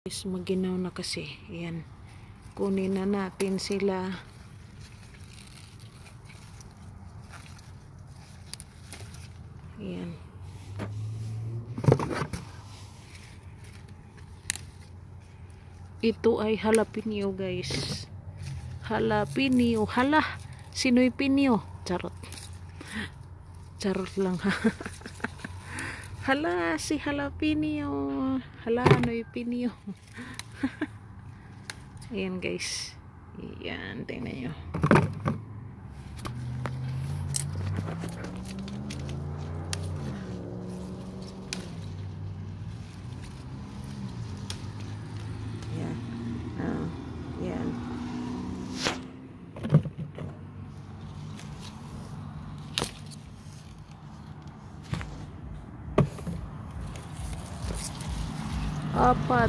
Guys, maginaw na kasi. Ayan. Kunin na natin sila. Ayan. Ito ay jalapeno, guys. Jalapeno. Hala, sinoy pinyo? Charot. Charot lang ha. Hala, si jalapeno. Hala, noy pinyo. Ayan, guys. Ayan, tingnan nyo. Ayan. Ayan. Apat.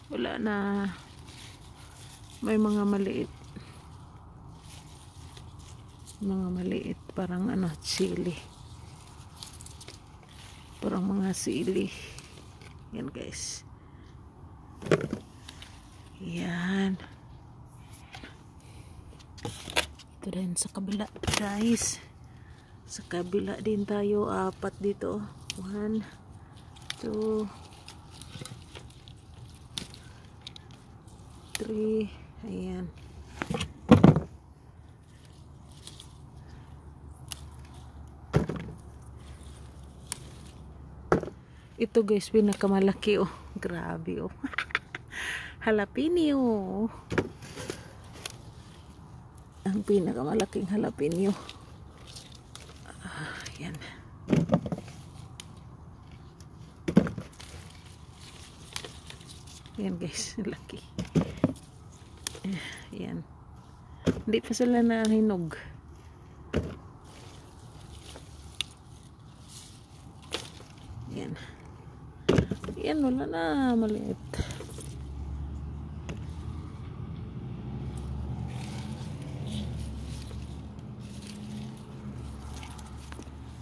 Wala na. May mga maliit. Mga maliit. Parang ano, sili. Parang mga sili. Yan, guys. Yan. Ito din sa kabila, guys. Sa kabila din tayo. Apat dito. 1, 2, 3. Ayan. Ito, guys, pinakamalaki, oh. Grabe, oh. Jalapeno. Ang pinakamalaking jalapeno. Ayan. Ayan, guys. Laki. Ayan. Hindi pa sila nahinog. Ayan. Ayan, wala na. Maliit.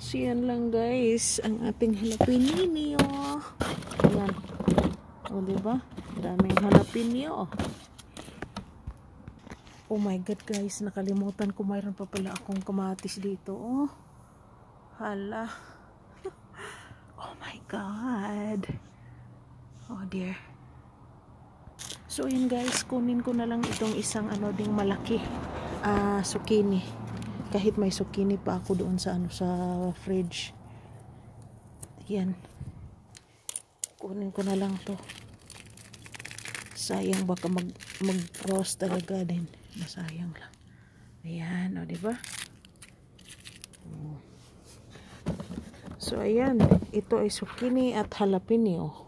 So, yan lang, guys. Ang ating jalapeno. Ayan. O, diba? Daming jalapeno. Oh my God, guys. Nakalimutan ko. Mayroon pa pala akong kamatis dito. Oh. Hala. Oh my God. Oh dear. So, yun, guys. Kunin ko na lang itong isang ano ding malaki. Zucchini. Kahit may zucchini pa ako doon sa ano sa fridge. Yan. Kunin ko na lang to. Sayang baka mag-frost talaga din. Masayang lang. Ayan, o, diba? So, ayan. Ito ay zucchini at jalapeno.